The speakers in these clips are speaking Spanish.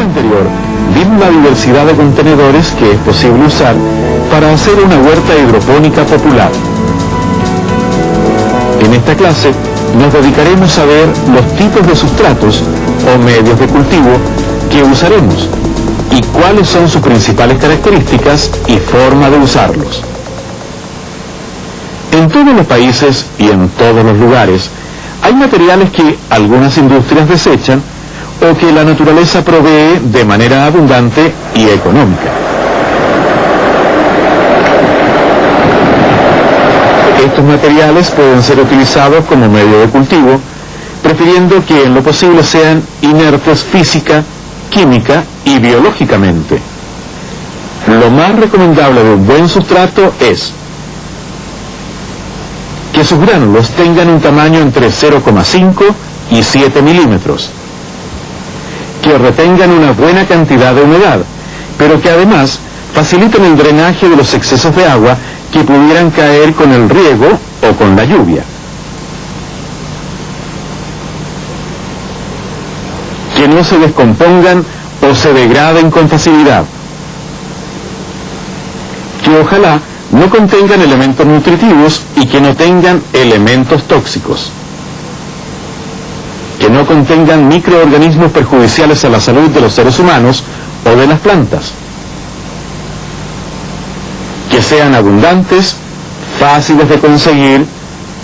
anterior, vimos la diversidad de contenedores que es posible usar para hacer una huerta hidropónica popular. En esta clase nos dedicaremos a ver los tipos de sustratos o medios de cultivo que usaremos y cuáles son sus principales características y forma de usarlos. En todos los países y en todos los lugares hay materiales que algunas industrias desechan o que la naturaleza provee de manera abundante y económica. Estos materiales pueden ser utilizados como medio de cultivo, prefiriendo que en lo posible sean inertes física, química y biológicamente. Lo más recomendable de un buen sustrato es que sus gránulos tengan un tamaño entre 0,5 y 7 milímetros, que retengan una buena cantidad de humedad, pero que además faciliten el drenaje de los excesos de agua que pudieran caer con el riego o con la lluvia. Que no se descompongan o se degraden con facilidad. Que ojalá no contengan elementos nutritivos y que no tengan elementos tóxicos. Que no contengan microorganismos perjudiciales a la salud de los seres humanos o de las plantas. Que sean abundantes, fáciles de conseguir,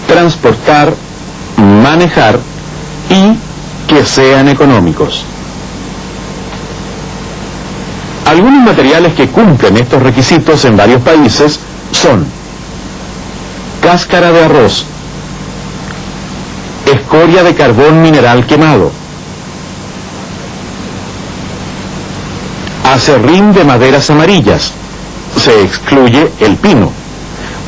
transportar, manejar y que sean económicos. Algunos materiales que cumplen estos requisitos en varios países son cáscara de arroz, escoria de carbón mineral quemado, acerrín de maderas amarillas, se excluye el pino,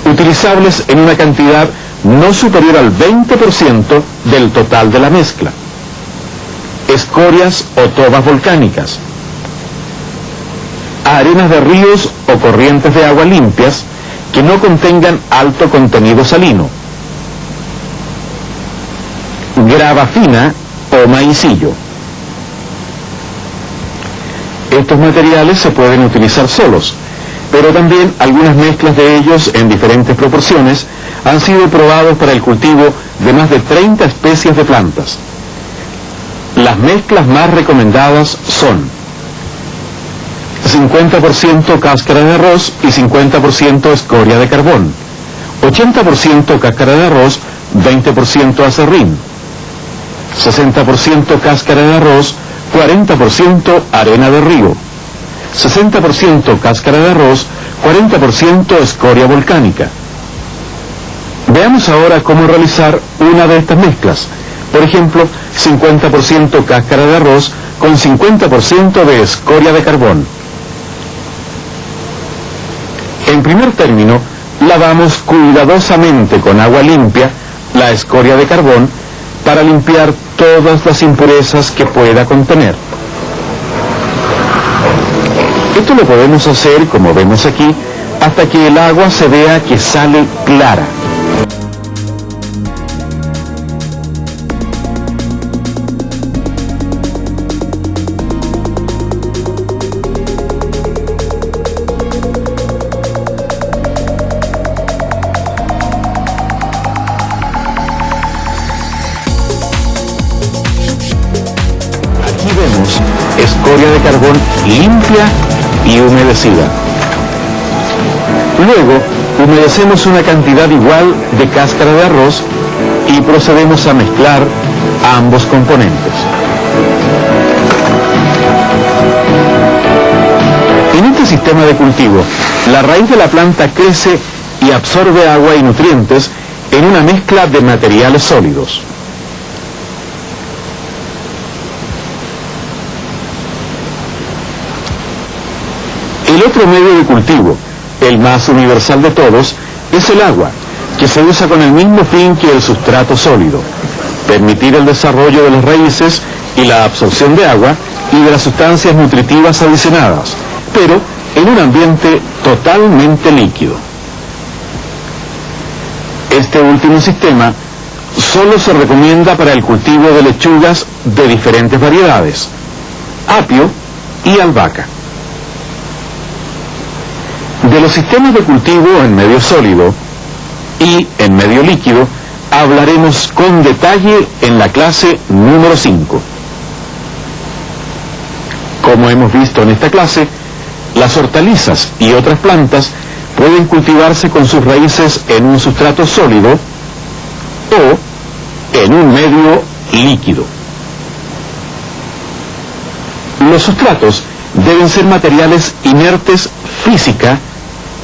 utilizables en una cantidad no superior al 20% del total de la mezcla, escorias o tobas volcánicas, arenas de ríos o corrientes de agua limpias que no contengan alto contenido salino, grava fina o maicillo. Estos materiales se pueden utilizar solos, pero también algunas mezclas de ellos en diferentes proporciones han sido probados para el cultivo de más de 30 especies de plantas. Las mezclas más recomendadas son 50% cáscara de arroz y 50% escoria de carbón, 80% cáscara de arroz, 20% acerrín, 60% cáscara de arroz, 40% arena de río, 60% cáscara de arroz, 40% escoria volcánica. Veamos ahora cómo realizar una de estas mezclas. Por ejemplo, 50% cáscara de arroz con 50% de escoria de carbón. En primer término, lavamos cuidadosamente con agua limpia la escoria de carbón para limpiar todas las impurezas que pueda contener. Esto lo podemos hacer, como vemos aquí, hasta que el agua se vea que sale clara. Aquí vemos escoria de carbón limpia y humedecida. Luego, humedecemos una cantidad igual de cáscara de arroz y procedemos a mezclar ambos componentes. En este sistema de cultivo, la raíz de la planta crece y absorbe agua y nutrientes en una mezcla de materiales sólidos. El otro medio de cultivo, el más universal de todos, es el agua, que se usa con el mismo fin que el sustrato sólido: permitir el desarrollo de las raíces y la absorción de agua y de las sustancias nutritivas adicionadas, pero en un ambiente totalmente líquido. Este último sistema solo se recomienda para el cultivo de lechugas de diferentes variedades: apio, y albahaca. De los sistemas de cultivo en medio sólido y en medio líquido hablaremos con detalle en la clase número 5. Como hemos visto en esta clase, las hortalizas y otras plantas pueden cultivarse con sus raíces en un sustrato sólido o en un medio líquido. Los sustratos deben ser materiales inertes física,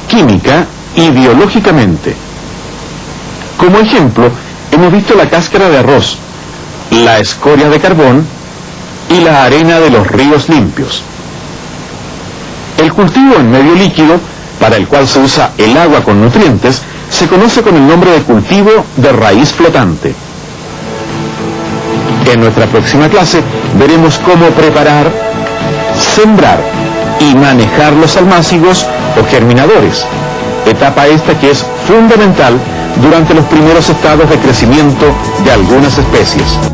química y biológicamente. Como ejemplo, hemos visto la cáscara de arroz, la escoria de carbón y la arena de los ríos limpios. El cultivo en medio líquido, para el cual se usa el agua con nutrientes, se conoce con el nombre de cultivo de raíz flotante. En nuestra próxima clase veremos cómo preparar, sembrar y manejar los almácigos o germinadores, etapa esta que es fundamental durante los primeros estados de crecimiento de algunas especies.